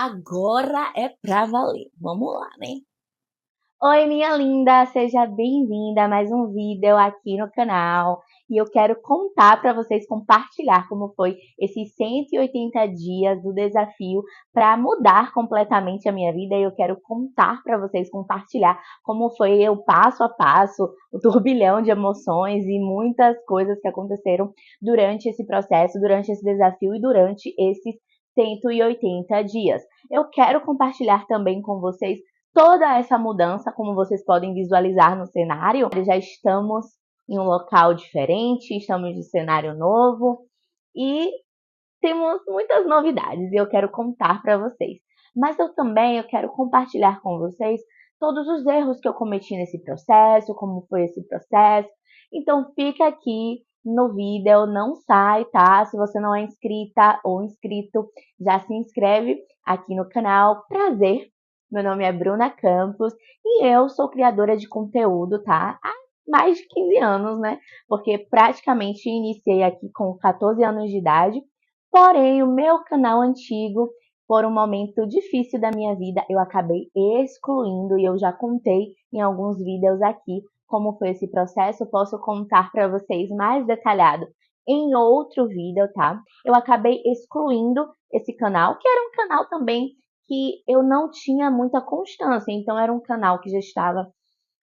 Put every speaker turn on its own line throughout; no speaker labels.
Agora é pra valer. Vamos lá, né?
Oi, minha linda, seja bem-vinda a mais um vídeo aqui no canal. E eu quero contar para vocês, compartilhar como foi esses 180 dias do desafio para mudar completamente a minha vida. E eu quero contar para vocês, compartilhar como foi o passo a passo, o turbilhão de emoções e muitas coisas que aconteceram durante esse processo, durante esse desafio e durante esses 180 dias. Eu quero compartilhar também com vocês toda essa mudança, como vocês podem visualizar no cenário. Já estamos em um local diferente, estamos de cenário novo e temos muitas novidades e eu quero contar para vocês. Mas eu quero compartilhar com vocês todos os erros que eu cometi nesse processo, como foi esse processo. Então fica aqui no vídeo, não sai, tá? Se você não é inscrita ou inscrito, já se inscreve aqui no canal. Prazer, meu nome é Bruna Campos e eu sou criadora de conteúdo, tá? Há mais de 15 anos, né? Porque praticamente iniciei aqui com 14 anos de idade. Porém, o meu canal antigo, por um momento difícil da minha vida, eu acabei excluindo e eu já contei em alguns vídeos aqui como foi esse processo. Eu posso contar para vocês mais detalhado em outro vídeo, tá? Eu acabei excluindo esse canal, que era um canal também que eu não tinha muita constância. Então, era um canal que já estava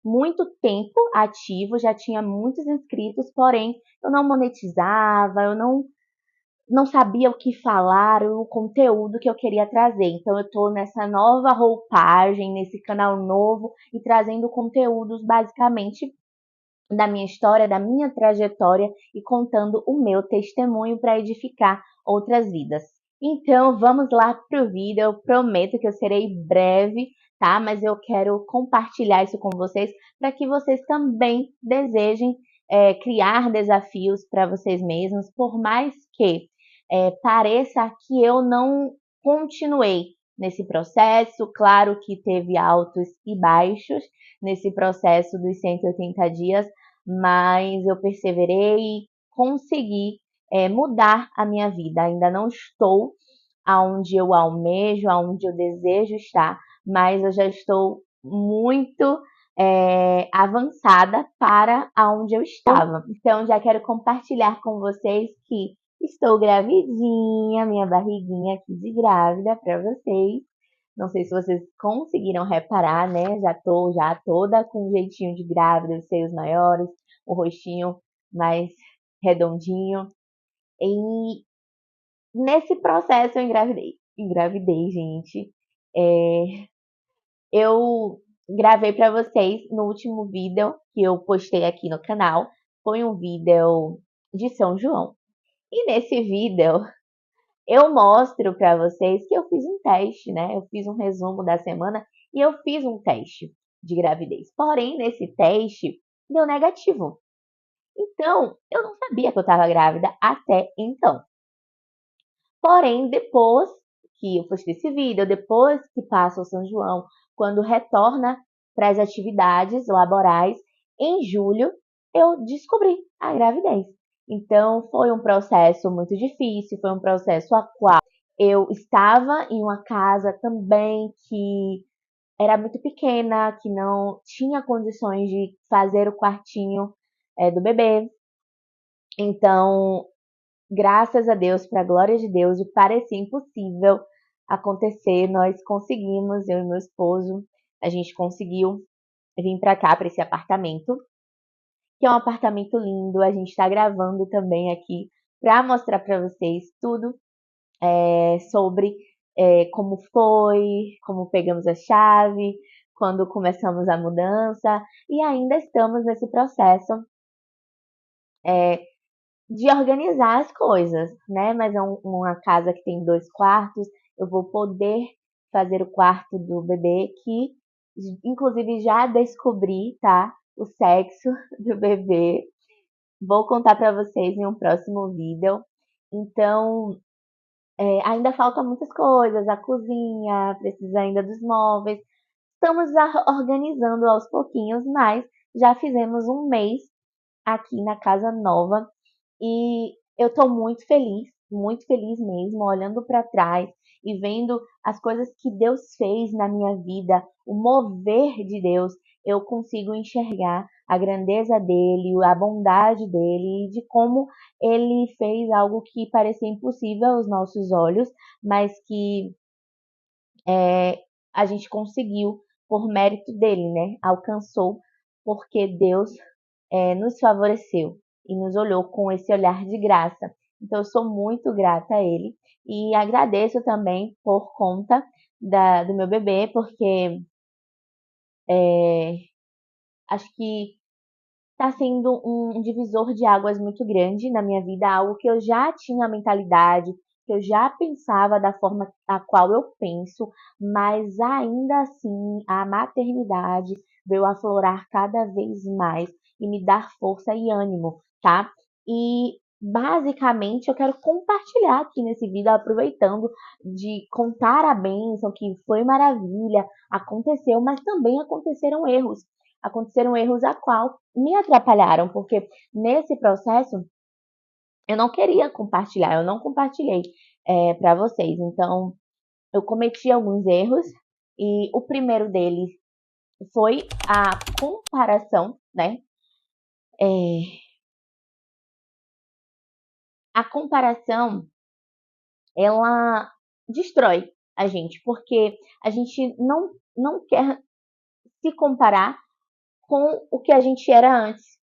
muito tempo ativo, já tinha muitos inscritos, porém, eu não monetizava, eu não sabia o que falar, o conteúdo que eu queria trazer. Então eu tô nessa nova roupagem, nesse canal novo e trazendo conteúdos basicamente da minha história, da minha trajetória e contando o meu testemunho para edificar outras vidas. Então vamos lá pro vídeo. Eu prometo que eu serei breve, tá? Mas eu quero compartilhar isso com vocês para que vocês também desejem criar desafios para vocês mesmos, por mais que pareça que eu não continuei nesse processo. Claro que teve altos e baixos nesse processo dos 180 dias, mas eu perseverei e consegui mudar a minha vida. Ainda não estou aonde eu almejo, aonde eu desejo estar, mas eu já estou muito avançada para aonde eu estava. Então, já quero compartilhar com vocês que estou gravidinha, minha barriguinha aqui de grávida para vocês. Não sei se vocês conseguiram reparar, né? Já tô já toda com um jeitinho de grávida, os seios maiores, o rostinho mais redondinho. E nesse processo eu engravidei. Engravidei, gente. Eu gravei para vocês no último vídeo que eu postei aqui no canal. Foi um vídeo de São João. E nesse vídeo eu mostro para vocês que eu fiz um teste, né? Eu fiz um resumo da semana e eu fiz um teste de gravidez. Porém, nesse teste deu negativo. Então, eu não sabia que eu estava grávida até então. Porém, depois que eu postei esse vídeo, depois que passa o São João, quando retorna para as atividades laborais, em julho, eu descobri a gravidez. Então, foi um processo muito difícil, foi um processo a qual eu estava em uma casa também que era muito pequena, que não tinha condições de fazer o quartinho do bebê. Então, graças a Deus, para a glória de Deus, e parecia impossível acontecer, nós conseguimos, eu e meu esposo, a gente conseguiu vir para cá, para esse apartamento, que é um apartamento lindo. A gente está gravando também aqui para mostrar para vocês tudo sobre como foi, como pegamos a chave, quando começamos a mudança, e ainda estamos nesse processo de organizar as coisas, né? Mas é uma casa que tem 2 quartos, eu vou poder fazer o quarto do bebê, que inclusive já descobri, tá? O sexo do bebê. Vou contar para vocês em um próximo vídeo. Então, ainda faltam muitas coisas, a cozinha, precisa ainda dos móveis. Estamos organizando aos pouquinhos, mas já fizemos um mês aqui na casa nova e eu tô muito feliz mesmo, olhando para trás e vendo as coisas que Deus fez na minha vida, o mover de Deus, eu consigo enxergar a grandeza dele, a bondade dele, e de como ele fez algo que parecia impossível aos nossos olhos, mas que a gente conseguiu por mérito dele, né? Alcançou porque Deus nos favoreceu e nos olhou com esse olhar de graça. Então, eu sou muito grata a ele e agradeço também por conta do meu bebê, porque acho que está sendo um divisor de águas muito grande na minha vida, algo que eu já tinha a mentalidade, que eu já pensava da forma a qual eu penso, mas ainda assim a maternidade veio aflorar cada vez mais e me dar força e ânimo, tá? E basicamente eu quero compartilhar aqui nesse vídeo, aproveitando de contar a bênção que foi maravilha, aconteceu, mas também aconteceram erros a qual me atrapalharam, porque nesse processo eu não queria compartilhar, eu não compartilhei para vocês. Então, eu cometi alguns erros e o primeiro deles foi a comparação, né? A comparação, ela destrói a gente, porque a gente não quer se comparar com o que a gente era antes.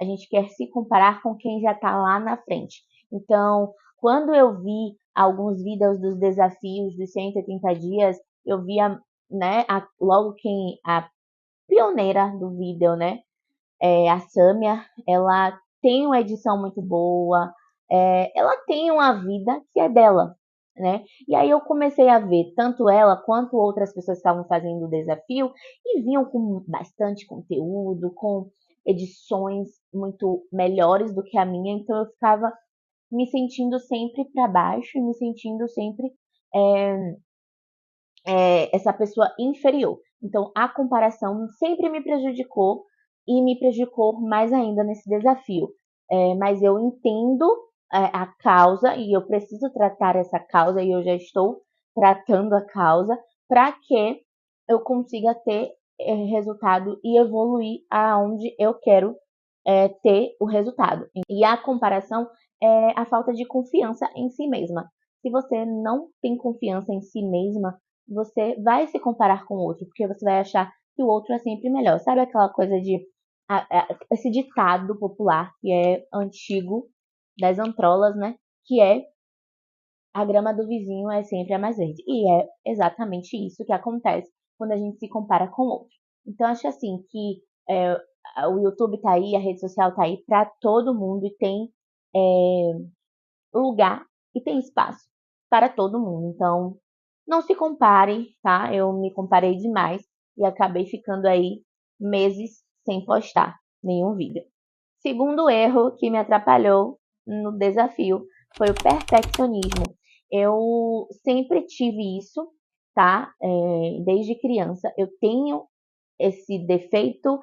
A gente quer se comparar com quem já está lá na frente. Então, quando eu vi alguns vídeos dos desafios dos 180 dias, eu via, né, logo quem a pioneira do vídeo, né, a Sâmia, ela tem uma edição muito boa, ela tem uma vida que é dela, né? E aí eu comecei a ver tanto ela quanto outras pessoas que estavam fazendo o desafio e vinham com bastante conteúdo, com edições muito melhores do que a minha, então eu ficava me sentindo sempre para baixo e me sentindo sempre essa pessoa inferior. Então a comparação sempre me prejudicou e me prejudicou mais ainda nesse desafio. Mas eu entendo a causa e eu preciso tratar essa causa e eu já estou tratando a causa para que eu consiga ter resultado e evoluir aonde eu quero ter o resultado. E a comparação é a falta de confiança em si mesma. Se você não tem confiança em si mesma, você vai se comparar com o outro, porque você vai achar que o outro é sempre melhor. Sabe aquela coisa de esse ditado popular que é antigo das antrolas, né? Que é a grama do vizinho é sempre a mais verde. E é exatamente isso que acontece quando a gente se compara com o outro. Então, acho assim que o YouTube tá aí, a rede social tá aí para todo mundo e tem lugar e tem espaço para todo mundo. Então, não se compare, tá? Eu me comparei demais e acabei ficando aí meses sem postar nenhum vídeo. Segundo erro que me atrapalhou no desafio foi o perfeccionismo. Eu sempre tive isso, tá? Desde criança. Eu tenho esse defeito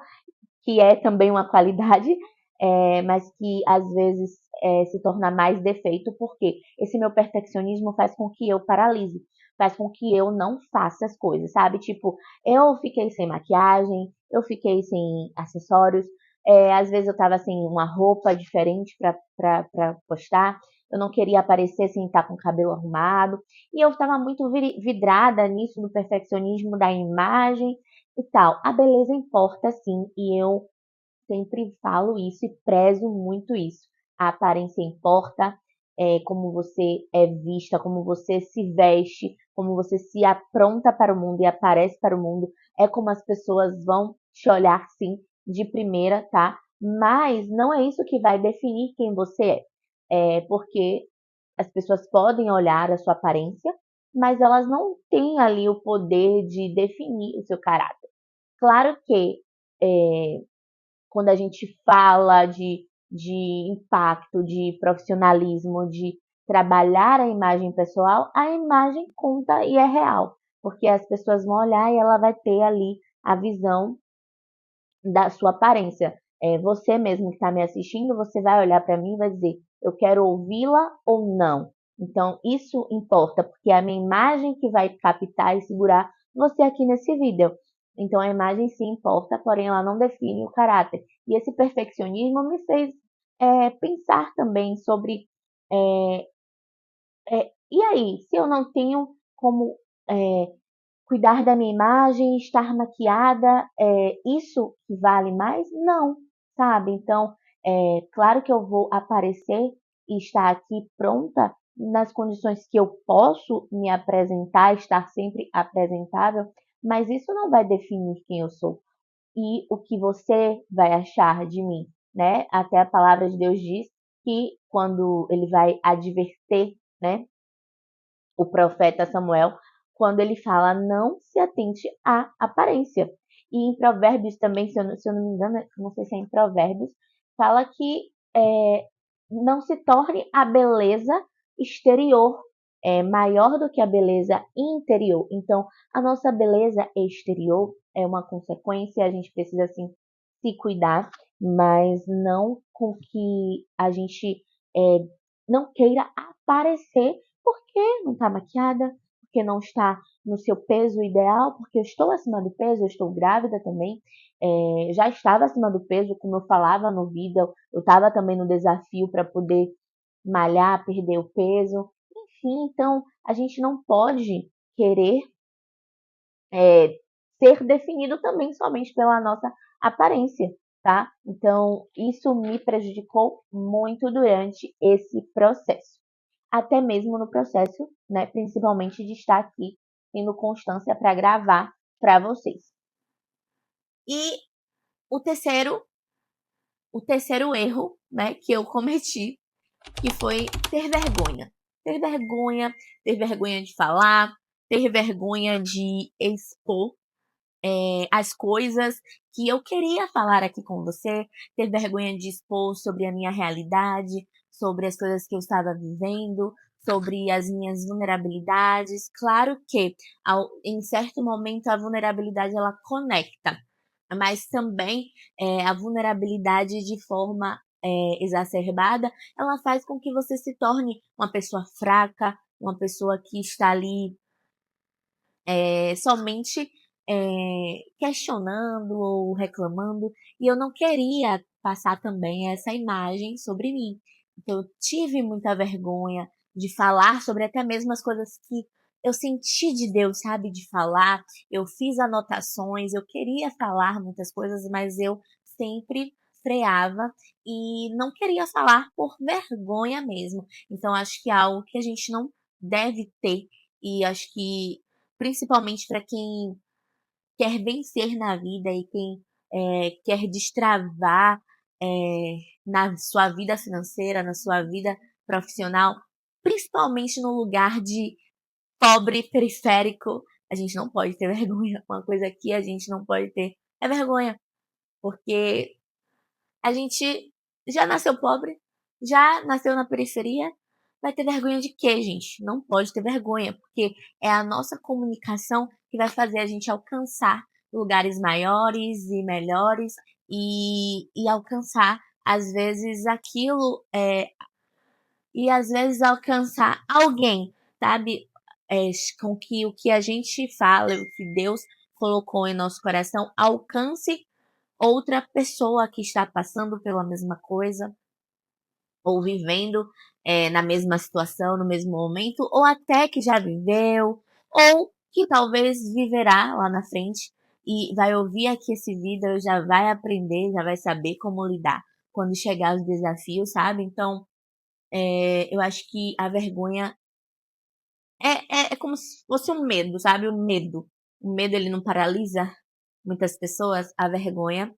que é também uma qualidade, mas que às vezes se torna mais defeito, porque esse meu perfeccionismo faz com que eu paralise, faz com que eu não faça as coisas, sabe? Tipo, eu fiquei sem maquiagem, eu fiquei sem acessórios, às vezes eu tava sem uma roupa diferente pra postar, eu não queria aparecer sem estar com o cabelo arrumado, e eu tava muito vidrada nisso, do perfeccionismo da imagem, e tal. A beleza importa sim, e eu sempre falo isso e prezo muito isso. A aparência importa, como você é vista, como você se veste, como você se apronta para o mundo e aparece para o mundo, é como as pessoas vão te olhar sim de primeira, tá? Mas não é isso que vai definir quem você é. Porque as pessoas podem olhar a sua aparência, mas elas não têm ali o poder de definir o seu caráter. Claro que quando a gente fala de impacto, de profissionalismo, de trabalhar a imagem pessoal, a imagem conta e é real, porque as pessoas vão olhar e ela vai ter ali a visão da sua aparência. Você mesmo que está me assistindo, você vai olhar para mim e vai dizer, eu quero ouvi-la ou não. Então, isso importa, porque é a minha imagem que vai captar e segurar você aqui nesse vídeo. Então, a imagem sim importa, porém ela não define o caráter. E esse perfeccionismo me fez pensar também sobre é, e aí, se eu não tenho como cuidar da minha imagem, estar maquiada, isso que vale mais? Não, sabe? Então, claro que eu vou aparecer e estar aqui pronta nas condições que eu posso me apresentar, estar sempre apresentável, mas isso não vai definir quem eu sou e o que você vai achar de mim, né? Até a palavra de Deus diz que quando ele vai adverter, né, o profeta Samuel, quando ele fala não se atente à aparência. E em Provérbios também, se eu não me engano, não sei se é em Provérbios, fala que não se torne a beleza exterior maior do que a beleza interior. Então, a nossa beleza exterior é uma consequência, a gente precisa assim se cuidar, mas não com que a gente é, não queira aparecer porque não está maquiada, porque não está no seu peso ideal, porque eu estou acima do peso, eu estou grávida também, já estava acima do peso, como eu falava no vídeo, eu estava também no desafio para poder malhar, perder o peso, enfim, então a gente não pode querer ser definido também somente pela nossa aparência, tá? Então, isso me prejudicou muito durante esse processo. Até mesmo no processo, né, principalmente de estar aqui tendo constância para gravar para vocês.
E o terceiro erro, né, que eu cometi, que foi ter vergonha. Ter vergonha de falar, ter vergonha de expor as coisas que eu queria falar aqui com você, ter vergonha de expor sobre a minha realidade, sobre as coisas que eu estava vivendo, sobre as minhas vulnerabilidades. Claro que em certo momento a vulnerabilidade ela conecta, mas também a vulnerabilidade de forma exacerbada, ela faz com que você se torne uma pessoa fraca, uma pessoa que está ali somente questionando ou reclamando, e eu não queria passar também essa imagem sobre mim. Então, eu tive muita vergonha de falar sobre até mesmo as coisas que eu senti de Deus, sabe? De falar. Eu fiz anotações, eu queria falar muitas coisas, mas eu sempre freava e não queria falar por vergonha mesmo. Então, acho que é algo que a gente não deve ter, e acho que principalmente para quem quer vencer na vida e quem quer destravar na sua vida financeira, na sua vida profissional, principalmente no lugar de pobre periférico, a gente não pode ter vergonha. Uma coisa que a gente não pode ter é vergonha, porque a gente já nasceu pobre, já nasceu na periferia, vai ter vergonha de quê, gente? Não pode ter vergonha, porque é a nossa comunicação que vai fazer a gente alcançar lugares maiores e melhores e alcançar, às vezes, aquilo, e às vezes alcançar alguém, sabe? Com que o que a gente fala, o que Deus colocou em nosso coração, alcance outra pessoa que está passando pela mesma coisa, ou vivendo na mesma situação, no mesmo momento, ou até que já viveu, ou que talvez viverá lá na frente e vai ouvir aqui esse vídeo e já vai aprender, já vai saber como lidar quando chegar os desafios, sabe? Então, eu acho que a vergonha é como se fosse um medo, sabe? O medo. O medo, ele não paralisa muitas pessoas, a vergonha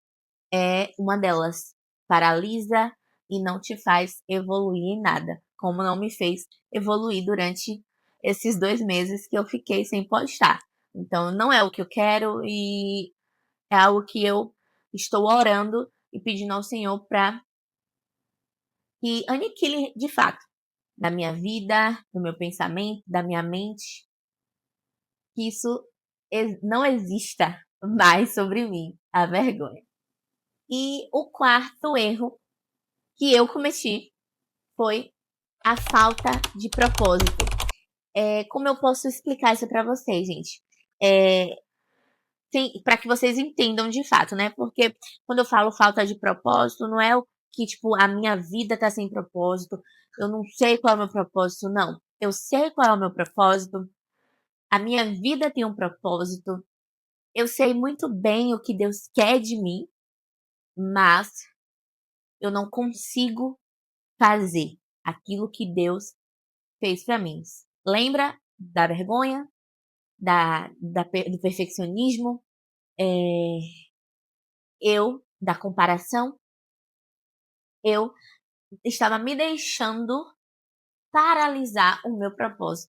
é uma delas. Paralisa e não te faz evoluir em nada, como não me fez evoluir durante esses 2 meses que eu fiquei sem postar. Então, não é o que eu quero e é algo que eu estou orando e pedindo ao Senhor para que aniquile de fato da minha vida, do meu pensamento, da minha mente, que isso não exista mais sobre mim, a vergonha. E o quarto erro que eu cometi foi a falta de propósito. Como eu posso explicar isso para vocês, gente? Para que vocês entendam de fato, né? Porque quando eu falo falta de propósito, não é o que, tipo, a minha vida tá sem propósito, eu não sei qual é o meu propósito, não. Eu sei qual é o meu propósito, a minha vida tem um propósito, eu sei muito bem o que Deus quer de mim, mas eu não consigo fazer aquilo que Deus fez para mim. Lembra da vergonha, do perfeccionismo, da comparação? Eu estava me deixando paralisar o meu propósito.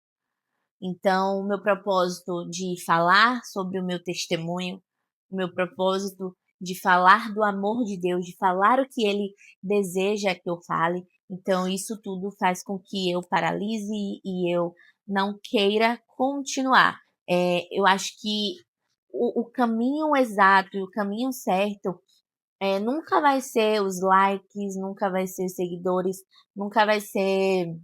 Então, o meu propósito de falar sobre o meu testemunho, o meu propósito de falar do amor de Deus, de falar o que Ele deseja que eu fale. Então, isso tudo faz com que eu paralise e eu não queira continuar. Eu acho que o caminho exato e o caminho certo nunca vai ser os likes, nunca vai ser os seguidores, nunca vai ser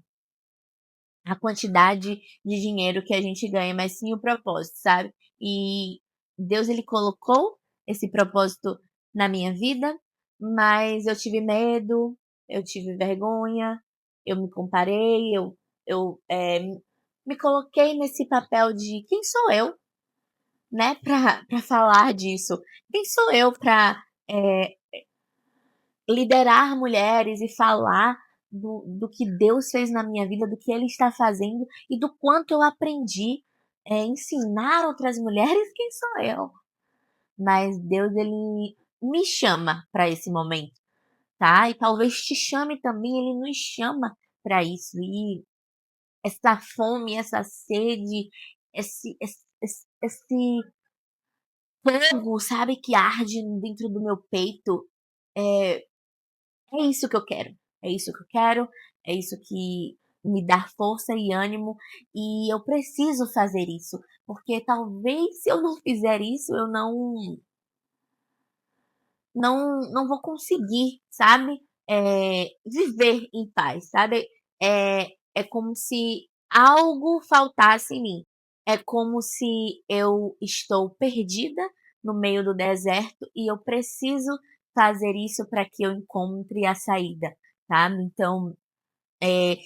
a quantidade de dinheiro que a gente ganha, mas sim o propósito, sabe? E Deus, ele colocou esse propósito na minha vida, mas eu tive medo, eu tive vergonha, eu me comparei, eu me coloquei nesse papel de quem sou eu, né, para falar disso? Quem sou eu para liderar mulheres e falar do que Deus fez na minha vida, do que Ele está fazendo e do quanto eu aprendi ensinar outras mulheres quem sou eu. Mas Deus, Ele me chama para esse momento, tá? E talvez te chame também, Ele nos chama para isso. E essa fome, essa sede, esse fogo, sabe, que arde dentro do meu peito, é, é isso que eu quero. É isso que eu quero, é isso que me dá força e ânimo e eu preciso fazer isso, porque talvez se eu não fizer isso, eu não vou conseguir, sabe? Viver em paz, sabe? É como se algo faltasse em mim. É como se eu estou perdida no meio do deserto e eu preciso fazer isso para que eu encontre a saída, tá? Então, é,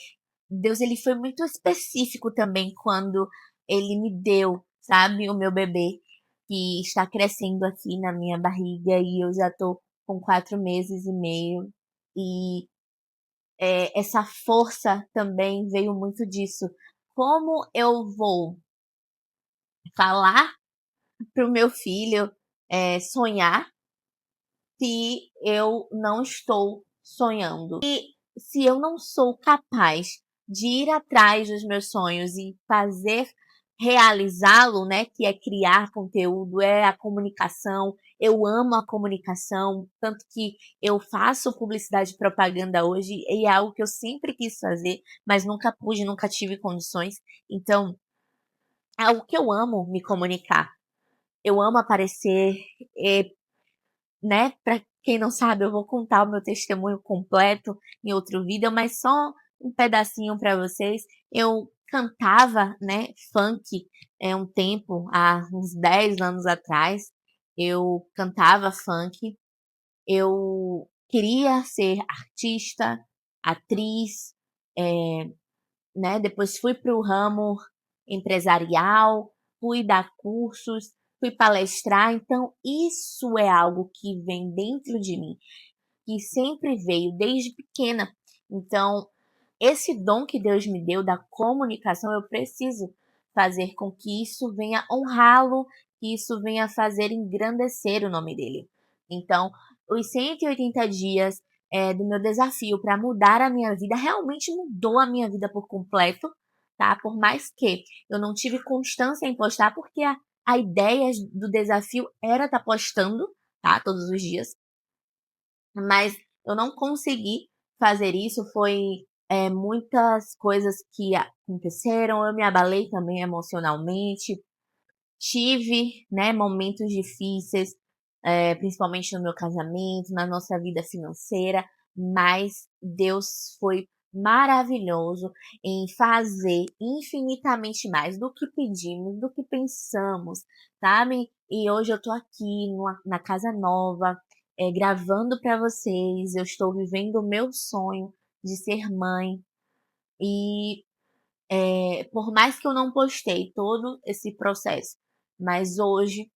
Deus ele foi muito específico também quando ele me deu, sabe, o meu bebê que está crescendo aqui na minha barriga e eu já tô com 4 meses e meio e essa força também veio muito disso. Como eu vou falar pro meu filho sonhar se eu não estou sonhando? E se eu não sou capaz de ir atrás dos meus sonhos e fazer realizá-lo, né, que é criar conteúdo, é a comunicação. Eu amo a comunicação, tanto que eu faço publicidade e propaganda hoje e é algo que eu sempre quis fazer, mas nunca pude, nunca tive condições. Então, é algo que eu amo me comunicar. Eu amo aparecer, né? Para quem não sabe, eu vou contar o meu testemunho completo em outro vídeo, mas só um pedacinho para vocês. Eu cantava, né, funk um tempo, há uns 10 anos atrás. Eu cantava funk. Eu queria ser artista, atriz, né? Depois fui para o ramo empresarial, fui dar cursos, fui palestrar. Então, isso é algo que vem dentro de mim, que sempre veio desde pequena. Então, esse dom que Deus me deu da comunicação, eu preciso fazer com que isso venha honrá-lo, que isso venha fazer engrandecer o nome dele. Então, os 180 dias do meu desafio para mudar a minha vida realmente mudou a minha vida por completo, tá? Por mais que eu não tive constância em postar, porque a ideia do desafio era estar postando, tá? Todos os dias. Mas eu não consegui fazer isso, foi muitas coisas que aconteceram, eu me abalei também emocionalmente, tive, né, momentos difíceis, principalmente no meu casamento, na nossa vida financeira, mas Deus foi maravilhoso em fazer infinitamente mais do que pedimos, do que pensamos, sabe? E hoje eu tô aqui na casa nova, gravando para vocês. Eu estou vivendo o meu sonho de ser mãe. E por mais que eu não postei todo esse processo, mas hoje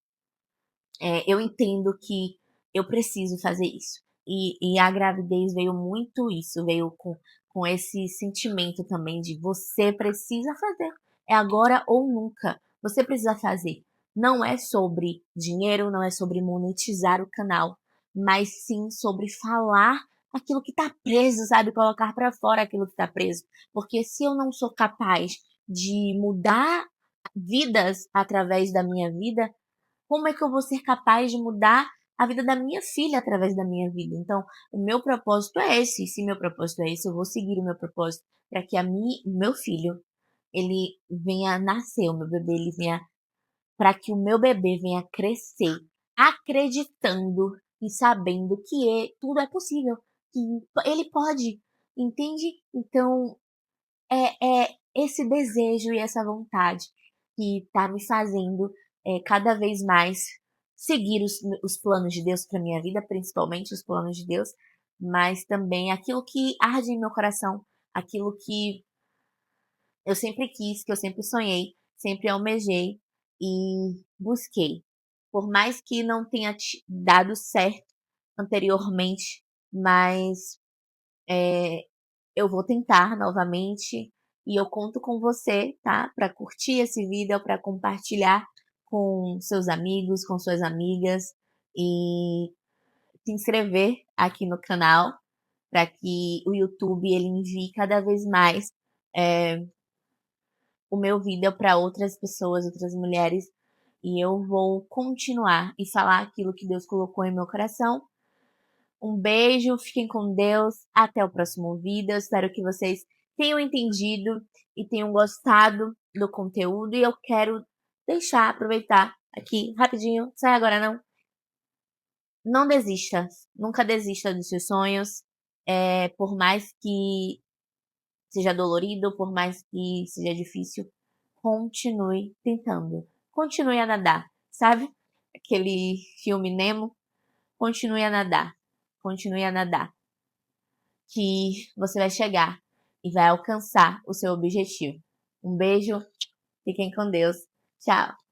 eu entendo que eu preciso fazer isso. E a gravidez veio muito isso, veio com esse sentimento também de você precisa fazer. É agora ou nunca. Você precisa fazer. Não é sobre dinheiro, não é sobre monetizar o canal, mas sim sobre falar aquilo que tá preso, sabe? Colocar para fora aquilo que tá preso. Porque se eu não sou capaz de mudar vidas através da minha vida, como é que eu vou ser capaz de mudar a vida da minha filha através da minha vida? Então, o meu propósito é esse. E se meu propósito é esse, eu vou seguir o meu propósito para que o meu filho, ele venha nascer, o meu bebê, ele venha, para que o meu bebê venha crescer, acreditando e sabendo que tudo é possível, que ele pode, entende? Então, é esse desejo e essa vontade que tá me fazendo cada vez mais seguir os planos de Deus para minha vida, principalmente os planos de Deus, mas também aquilo que arde em meu coração, aquilo que eu sempre quis, que eu sempre sonhei, sempre almejei e busquei. Por mais que não tenha dado certo anteriormente, mas eu vou tentar novamente e eu conto com você, tá? Para curtir esse vídeo, para compartilhar com seus amigos, com suas amigas e se inscrever aqui no canal para que o YouTube ele envie cada vez mais o meu vídeo para outras pessoas, outras mulheres, e eu vou continuar e falar aquilo que Deus colocou em meu coração. Um beijo, fiquem com Deus. Até o próximo vídeo. Eu espero que vocês tenham entendido e tenham gostado do conteúdo. E eu quero aproveitar aqui rapidinho. Sai agora não. Não desista. Nunca desista dos seus sonhos. Por mais que seja dolorido, por mais que seja difícil, continue tentando. Continue a nadar. Sabe? Aquele filme Nemo. Continue a nadar. Continue a nadar. Que você vai chegar e vai alcançar o seu objetivo. Um beijo, fiquem com Deus. Tchau.